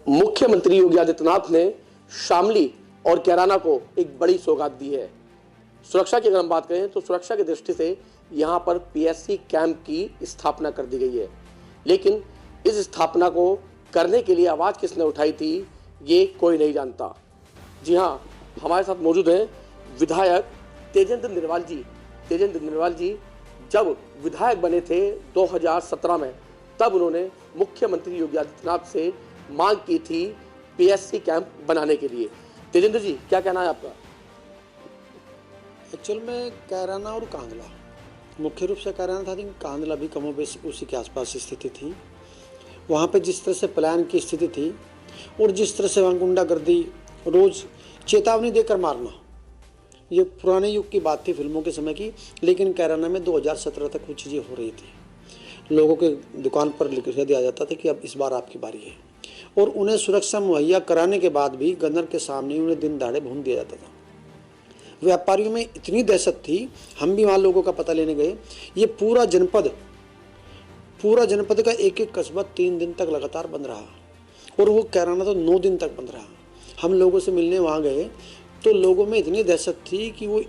मुख्यमंत्री योगी आदित्यनाथ ने शामली और कैराना को एक बड़ी सौगात दी है। सुरक्षा की अगर हम बात करें तो सुरक्षा की दृष्टि से यहां पर पीएससी कैंप की स्थापना कर दी गई है, लेकिन इस स्थापना को करने के लिए आवाज किसने उठाई थी ये कोई नहीं जानता। जी हां, हमारे साथ मौजूद हैं विधायक तेजेंद्र निर्वाल जी। तेजेंद्र निर्वाल जी जब विधायक बने थे 2017 में, तब उन्होंने मुख्यमंत्री योगी आदित्यनाथ से मांग की थी पीएससी कैंप बनाने के लिए। तेजेंद्र जी, क्या कहना है आपका? एक्चुअल में कैराना और कांदला, मुख्य रूप से कैराना था, लेकिन कांदला भी कमोबेश उसी के आसपास स्थिति थी। वहाँ पे जिस तरह से प्लान की स्थिति थी और जिस तरह से वहाँ गुंडागर्दी, रोज़ चेतावनी देकर मारना, ये पुराने युग की बात थी, फिल्मों के समय की। लेकिन कैराना में 2017 तक कुछ चीज़ें हो रही थी। लोगों के दुकान पर लिख दिया जाता था कि अब इस बार आपकी बारी है, और उन्हें सुरक्षा मुहैया कराने के बाद भी गनर के सामने उन्हें दिन दहाड़े भून दिया जाता था। व्यापारियों में इतनी दहशत थी, हम भी वहाँ लोगों का पता लेने गए। ये पूरा जनपद का एक एक कस्बा 3 दिन तक लगातार बंद रहा, और वो कैराना तो 9 दिन तक बंद रहा। हम लोगों से मिलने वहाँ गए तो लोगों में इतनी दहशत थी कि वो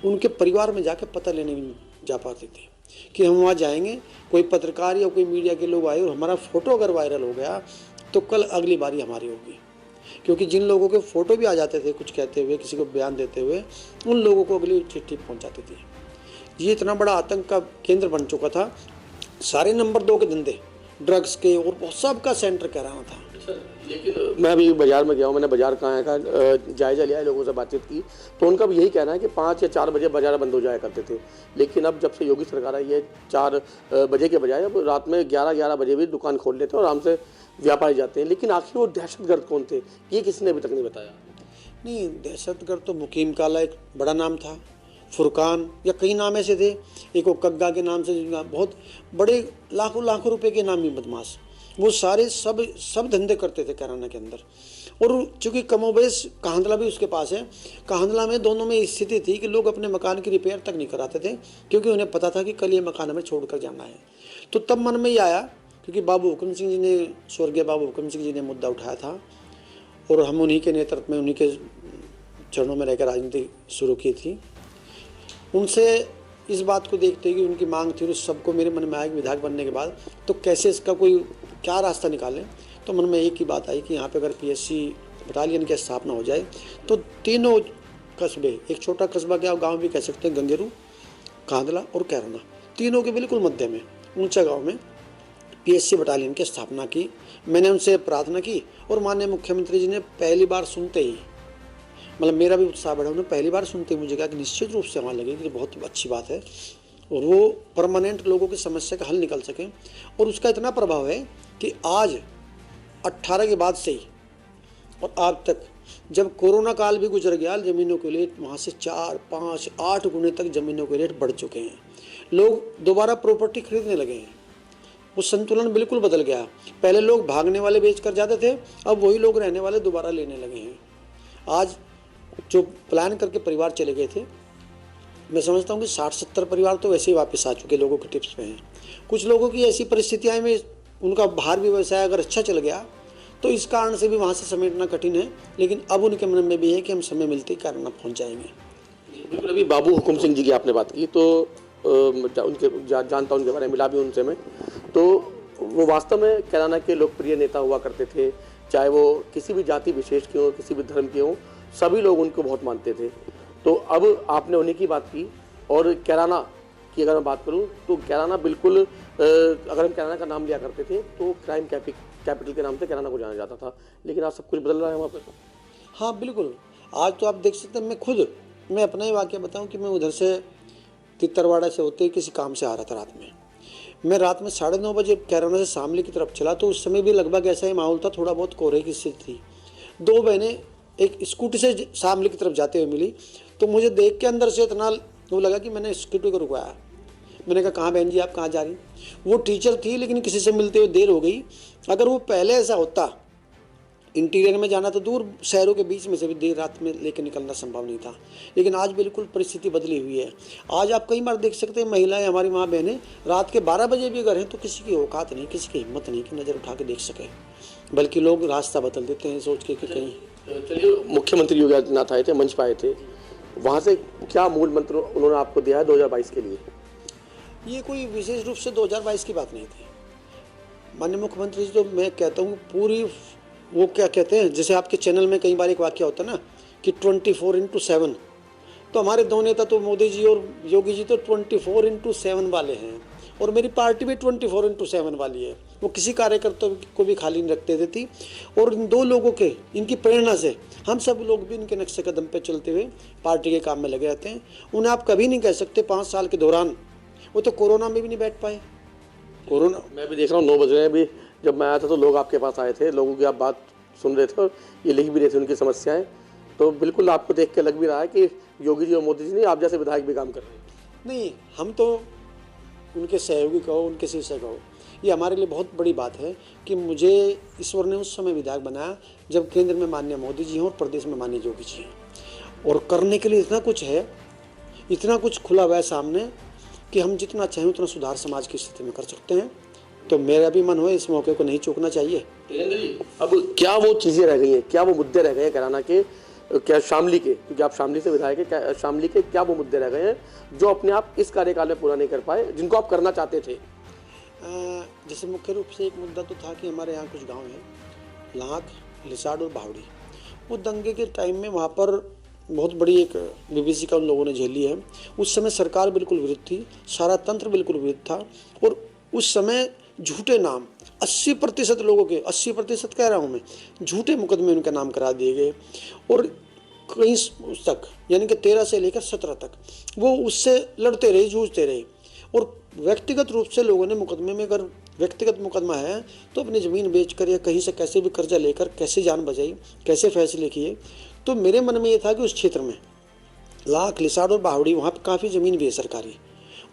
उनके परिवार में जाके पता लेने नहीं जा पाते थे कि हम वहाँ जाएंगे, कोई पत्रकार या कोई मीडिया के लोग आए और हमारा फ़ोटो अगर वायरल हो गया तो कल अगली बारी हमारी होगी। क्योंकि जिन लोगों के फ़ोटो भी आ जाते थे कुछ कहते हुए, किसी को बयान देते हुए, उन लोगों को अगली चिट्ठी पहुँच जाती थी। ये इतना बड़ा आतंक का केंद्र बन चुका था। सारे नंबर 2 के धंधे, ड्रग्स के और बहुत सबका सेंटर कैराना था। लेकिन मैं अभी बाजार में गया हूँ, मैंने बाजार कहाँ का जायजा लिया है, लोगों से बातचीत की, तो उनका भी यही कहना है कि 5 या 4 बजे बाजार बंद हो जाया करते थे। लेकिन अब जब से योगी सरकार आई है, 4 बजे के बजाय अब रात में 11 बजे भी दुकान खोल लेते हैं और आराम से व्यापारी जाते हैं। लेकिन आखिर वो दहशतगर्द कौन थे, ये किसी ने अभी तक नहीं बताया। नहीं, दहशतगर्द तो मुकीम काला एक बड़ा नाम था, फुरकान या कई नाम ऐसे थे, एक वो कग्गा के नाम से, बहुत बड़े लाखों रुपए के नामी बदमाश, वो सारे सब धंधे करते थे कैराना के अंदर। और चूँकि कमोबेश कांदला भी उसके पास है, कांदला में दोनों में स्थिति थी कि लोग अपने मकान की रिपेयर तक नहीं कराते थे, क्योंकि उन्हें पता था कि कल ये मकान हमें छोड़ कर जाना है। तो तब मन में ये आया, क्योंकि बाबू हुक्म सिंह जी ने, स्वर्गीय बाबू हुक्म सिंह जी ने मुद्दा उठाया था, और हम उन्हीं के नेतृत्व में, उन्हीं के चरणों में रहकर राजनीति शुरू की थी। उनसे इस बात को देखते हुए कि उनकी मांग थी, उस सबको मेरे मन में आया कि विधायक बनने के बाद तो कैसे इसका कोई क्या रास्ता निकालें। तो मन में एक ही बात आई कि यहाँ पे अगर पीएससी बटालियन की स्थापना हो जाए तो तीनों कस्बे, एक छोटा कस्बा क्या गांव भी कह सकते हैं, गंगेरू, कांदला और कैराना, तीनों के बिल्कुल मध्य में ऊंचा गांव में पीएससी बटालियन की स्थापना की। मैंने उनसे प्रार्थना की और माननीय मुख्यमंत्री जी ने पहली बार सुनते ही, मतलब मेरा भी उत्साह बढ़ा, उन्होंने पहली बार सुनते ही मुझे कहा कि निश्चित रूप से वहाँ लगेगी, बहुत अच्छी बात है, और वो परमानेंट लोगों की समस्या का हल निकल सके। और उसका इतना प्रभाव है कि आज 18 के बाद से ही और आज तक, जब कोरोना काल भी गुजर गया, ज़मीनों के रेट वहाँ से 4, 5, 8 गुने तक ज़मीनों के रेट बढ़ चुके हैं। लोग दोबारा प्रॉपर्टी खरीदने लगे हैं, वो संतुलन बिल्कुल बदल गया। पहले लोग भागने वाले बेच कर जाते थे, अब वही लोग रहने वाले दोबारा लेने लगे हैं। आज जो प्लान करके परिवार चले गए थे, मैं समझता हूँ कि 60-70 परिवार तो वैसे ही वापस आ चुके, लोगों के टिप्स पे हैं। कुछ लोगों की ऐसी परिस्थितियाँ में उनका बाहर भी व्यवसाय अगर अच्छा चल गया तो इस कारण से भी वहाँ से समेटना कठिन है, लेकिन अब उनके मन में भी है कि हम समय मिलते ही कैराना पहुँच जाएंगे। बिल्कुल, अभी बाबू हुकुम सिंह जी की आपने बात की, तो उनके जानता हूँ उनके बारे में, मिला भी उनसे मैं, तो वो वास्तव में कैराना के लोकप्रिय नेता हुआ करते थे। चाहे वो किसी भी जाति विशेष के हों, किसी भी धर्म के हों, सभी लोग उनको बहुत मानते थे। तो अब आपने उन्हीं की बात की, और कैराना की अगर मैं बात करूं तो कैराना बिल्कुल, अगर हम कैराना का नाम लिया करते थे तो क्राइम कैपिटल के नाम से कैराना को जाना जाता था, लेकिन आज सब कुछ बदल रहा है वहाँ पर। हाँ बिल्कुल, आज तो आप देख सकते हैं, मैं अपना ही वाक़या बताऊँ कि मैं उधर से तितरवाड़ा से होते किसी काम से आ रहा था रात में। मैं रात में 9:30 बजे कैराना से शामली की तरफ चला, तो उस समय भी लगभग ऐसा ही माहौल था, थोड़ा बहुत कोहरे की स्थिति थी। 2 बहनें एक स्कूटी से शामली की तरफ जाते हुए मिली, तो मुझे देख के अंदर से इतना वो लगा कि मैंने स्कूटी को रुकवाया। मैंने कहा, कहाँ बहन जी, आप कहाँ जा रही? वो टीचर थी, लेकिन किसी से मिलते हुए देर हो गई। अगर वो पहले ऐसा होता इंटीरियर में जाना तो दूर, शहरों के बीच में से भी देर रात में लेकर निकलना संभव नहीं था। लेकिन आज बिल्कुल परिस्थिति बदली हुई है। आज आप कई बार देख सकते हैं, महिलाएं, हमारी माँ बहनें रात के 12 बजे भी अगर हैं तो किसी की औकात नहीं, किसी की हिम्मत नहीं कि नज़र उठा के देख सकें, बल्कि लोग रास्ता बदल देते हैं सोच के कि कहीं। चलिए, मुख्यमंत्री योगी आदित्यनाथ आए थे, मंच पर आए थे, वहाँ से क्या मूल मंत्र उन्होंने आपको दिया है 2022 के लिए? ये कोई विशेष रूप से 2022 की बात नहीं थी। माननीय मुख्यमंत्री जी तो मैं कहता हूँ पूरी, वो क्या कहते हैं, जैसे आपके चैनल में कई बार एक वाक्य होता है ना कि 24/7, तो हमारे दो नेता तो मोदी जी और योगी जी तो 24/7 वाले हैं, और मेरी पार्टी भी 24/7 वाली है। वो किसी कार्यकर्ता को भी खाली नहीं रखते देती। और इन दो लोगों के, इनकी प्रेरणा से हम सब लोग भी इनके नक्शे कदम पे चलते हुए पार्टी के काम में लगे रहते हैं। उन्हें आप कभी नहीं कह सकते 5 साल के दौरान, वो तो कोरोना में भी नहीं बैठ पाए। कोरोना, मैं भी देख रहा हूँ 9 बज रहे हैं अभी, जब मैं आया था तो लोग आपके पास आए थे, लोगों की आप बात सुन रहे थे और ये लिख भी रहे थे उनकी समस्याएं। तो बिल्कुल आपको देख के लग भी रहा है कि योगी जी और मोदी जी नहीं, आप जैसे विधायक भी काम कर रहे हैं। नहीं, हम तो उनके सहयोगी कहो, उनके शिष्य कहो, ये हमारे लिए बहुत बड़ी बात है कि मुझे ईश्वर ने उस समय विधायक बनाया जब केंद्र में माननीय मोदी जी हैं और प्रदेश में माननीय योगी जी हैं। और करने के लिए इतना कुछ है, इतना कुछ खुला हुआ है सामने कि हम जितना चाहें उतना सुधार समाज की स्थिति में कर सकते हैं। तो मेरा भी मन हो, इस मौके को नहीं चूकना चाहिए। अब क्या वो चीज़ें रह गई हैं, क्या वो मुद्दे रह गए हैं कैराना के, क्या शामली के, क्योंकि आप शामली से विधायक हैं, क्या शामली के क्या वो मुद्दे रह गए हैं जो अपने आप इस कार्यकाल में पूरा नहीं कर पाए, जिनको आप करना चाहते थे? जैसे मुख्य रूप से एक मुद्दा तो था कि हमारे यहाँ कुछ गांव हैं, लाख, लिसाड़ और बावड़ी, वो दंगे के टाइम में वहाँ पर बहुत बड़ी एक विभीषिका उन लोगों ने झेली है। उस समय सरकार बिल्कुल विरुद्ध थी, सारा तंत्र बिल्कुल विरुद्ध था, और उस समय झूठे नाम 80% लोगों के, 80% कह रहा हूँ मैं, झूठे मुकदमे उनके नाम करा दिए गए। और कहीं उस तक, यानी कि 13 से लेकर 17 तक वो उससे लड़ते रहे, जूझते रहे। और व्यक्तिगत रूप से लोगों ने मुकदमे में, अगर व्यक्तिगत मुकदमा है तो अपनी ज़मीन बेचकर या कहीं से कैसे भी कर्जा लेकर कैसे जान बचाई, कैसे फैसले किए। तो मेरे मन में ये था कि उस क्षेत्र में लाख, लिसाड़ और बावड़ी, वहाँ पर काफ़ी ज़मीन भी है सरकारी,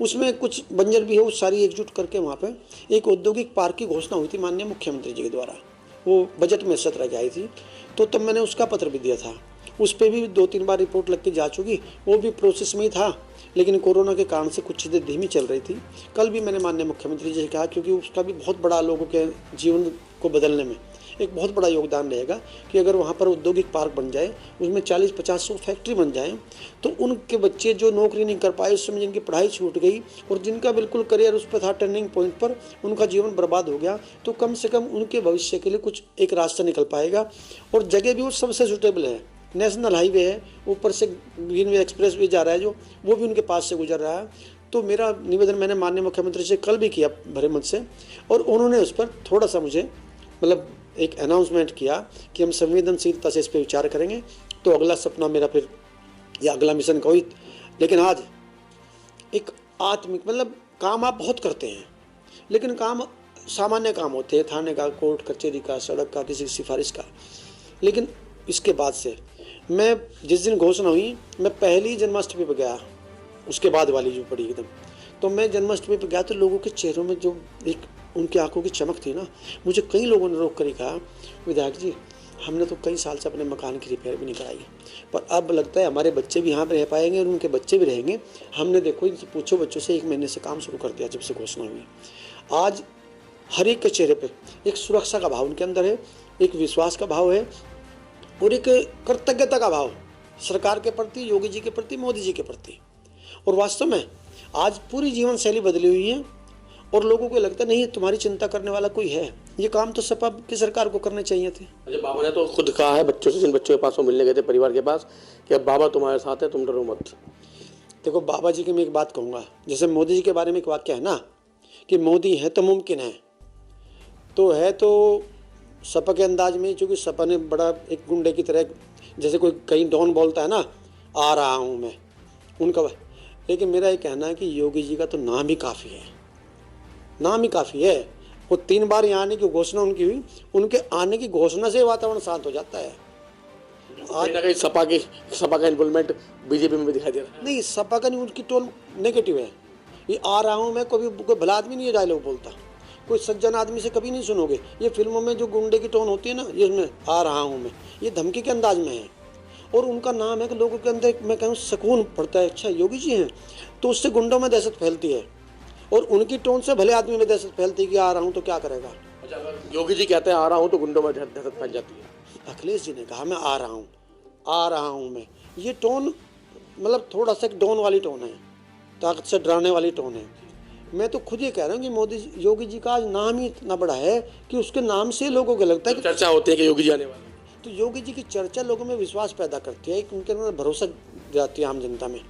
उसमें कुछ बंजर भी है, वो सारी एकजुट करके वहाँ पे एक औद्योगिक पार्क की घोषणा हुई थी माननीय मुख्यमंत्री जी के द्वारा, वो बजट में 17 की आई थी। तो तब मैंने उसका पत्र भी दिया था, उस पर भी 2-3 बार रिपोर्ट लग के जा चुकी, वो भी प्रोसेस में ही था, लेकिन कोरोना के कारण से कुछ चीज़ें धीमी चल रही थी। कल भी मैंने माननीय मुख्यमंत्री जी से कहा, क्योंकि उसका भी बहुत बड़ा लोगों के जीवन को बदलने में एक बहुत बड़ा योगदान रहेगा कि अगर वहाँ पर औद्योगिक पार्क बन जाए, उसमें 40-50 फैक्ट्री बन जाए, तो उनके बच्चे जो नौकरी नहीं कर पाए, उस समय जिनकी पढ़ाई छूट गई और जिनका बिल्कुल करियर उस पर था टर्निंग पॉइंट पर, उनका जीवन बर्बाद हो गया, तो कम से कम उनके भविष्य के लिए कुछ एक रास्ता निकल पाएगा। और जगह भी वो सबसे सूटेबल है, नेशनल हाईवे है, ऊपर से ग्रीनवे एक्सप्रेस भी जा रहा है जो, वो भी उनके पास से गुजर रहा है। तो मेरा निवेदन मैंने माननीय मुख्यमंत्री से कल भी किया भरे मन से, और उन्होंने उस पर थोड़ा सा मुझे मतलब एक अनाउंसमेंट किया कि हम संवेदनशीलता से इस पर विचार करेंगे। तो अगला सपना मेरा फिर, या अगला मिशन कोई, लेकिन आज एक आत्मिक, मतलब काम आप बहुत करते हैं, लेकिन काम सामान्य काम होते हैं, थाने का, कोर्ट कचहरी का, सड़क का, किसी की सिफारिश का। लेकिन इसके बाद से मैं, जिस दिन घोषणा हुई, मैं पहली जन्माष्टमी पर गया, उसके बाद वाली जो पड़ी एकदम, तो मैं जन्माष्टमी पर गया तो लोगों के चेहरों में जो एक उनकी आंखों की चमक थी ना, मुझे कई लोगों ने रोक कर ही कहा, विधायक जी हमने तो कई साल से अपने मकान की रिपेयर भी नहीं कराई, पर अब लगता है हमारे बच्चे भी यहाँ पर रह पाएंगे और उनके बच्चे भी रहेंगे। हमने देखो इनसे पूछो बच्चों से, 1 महीने से काम शुरू कर दिया जब से घोषणा हुई। आज हर एक के चेहरे पर एक सुरक्षा का भाव उनके अंदर है, एक विश्वास का भाव है और एक कृतज्ञता का भाव सरकार के प्रति, योगी जी के प्रति, मोदी जी के प्रति। और वास्तव में आज पूरी जीवन शैली बदली हुई है और लोगों को लगता नहीं तुम्हारी चिंता करने वाला कोई है। ये काम तो सपा की सरकार को करने चाहिए थे। अच्छा, बाबा ने तो खुद कहा है बच्चों से, जिन बच्चों के पास वो मिलने गए थे परिवार के पास, कि अब बाबा तुम्हारे साथ है, तुम डरो मत। देखो बाबा जी की मैं एक बात कहूँगा, जैसे मोदी जी के बारे में एक वाक्य है ना कि मोदी है तो मुमकिन है, तो है तो सपा के अंदाज में, क्योंकि सपा ने बड़ा एक गुंडे की तरह, जैसे कोई कहीं डॉन बोलता है ना, आ रहा हूँ मैं, उनका। लेकिन मेरा ये कहना है कि योगी जी का तो नाम ही काफ़ी है, नाम ही काफ़ी है। वो 3 बार यहाँ आने की घोषणा उनकी हुई, उनके आने की घोषणा से वातावरण शांत हो जाता है। आज कहीं सपा का इन्वॉल्वमेंट बीजेपी में भी दिखाई दे रहा है। नहीं, सपा का नहीं, उनकी टोन नेगेटिव है। ये आ रहा हूँ मैं, कोई भला आदमी नहीं है डायलॉग बोलता, कोई सज्जन आदमी से कभी नहीं सुनोगे। ये फिल्मों में जो गुंडे की टोन होती है ना, ये उसमें आ रहा हूँ मैं, ये धमकी के अंदाज में है। और उनका नाम है कि लोगों के अंदर मैं कहूँ सुकून पड़ता है, अच्छा योगी जी हैं, तो उससे गुंडों में दहशत फैलती है। और उनकी टोन से भले आदमी में दहशत फैलती है कि आ रहा हूँ तो क्या करेगा। अच्छा, अगर योगी जी कहते हैं आ रहा हूँ तो गुंडों में दहशत फैल जाती है। अखिलेश जी ने कहा मैं आ रहा हूँ मैं, ये टोन मतलब थोड़ा सा डॉन वाली टोन है, ताकत से डराने वाली टोन है। मैं तो खुद ये कह रहा हूँ कि योगी जी का आज नाम ही इतना बड़ा है कि उसके नाम से लोगों को लगता है कि चर्चा होती है कि योगी जी आने वाले। तो योगी जी की चर्चा लोगों में विश्वास पैदा करती है, उनके अंदर भरोसा जाती है आम जनता में।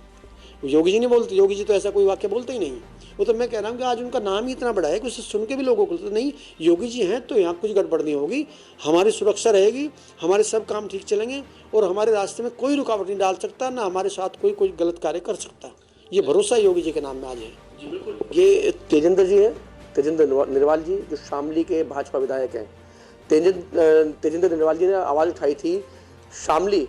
योगी जी नहीं बोलते, योगी जी तो ऐसा कोई वाक्य बोलते ही नहीं। वो तो मैं कह रहा हूँ कि आज उनका नाम ही इतना बड़ा है कि उसे सुन के भी लोगों को तो नहीं, योगी जी हैं तो यहाँ कुछ गड़बड़ नहीं होगी, हमारी सुरक्षा रहेगी, हमारे सब काम ठीक चलेंगे और हमारे रास्ते में कोई रुकावट नहीं डाल सकता, ना हमारे साथ कोई गलत कार्य कर सकता। ये भरोसा योगी जी के नाम में आज है। जी बिल्कुल। ये तेजेंद्र जी हैं, तेजेंद्र निर्वाल जी, जो शामली के भाजपा विधायक हैं। तेजेंद्र निर्वाल जी ने आवाज़ उठाई थी शामली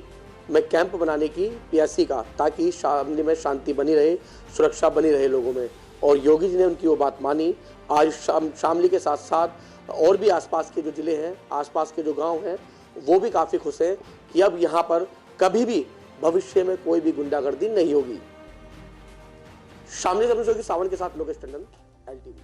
में कैंप बनाने की पीएससी का, ताकि शामली में शांति बनी रहे, सुरक्षा बनी रहे लोगों में, और योगी जी ने उनकी वो बात मानी। आज शामली के साथ साथ और भी आसपास के जो ज़िले हैं, आसपास के जो गांव हैं, वो भी काफ़ी खुश हैं कि अब यहाँ पर कभी भी भविष्य में कोई भी गुंडागर्दी नहीं होगी। शामली से की सावन के साथ लोकेश टंडन, LTV।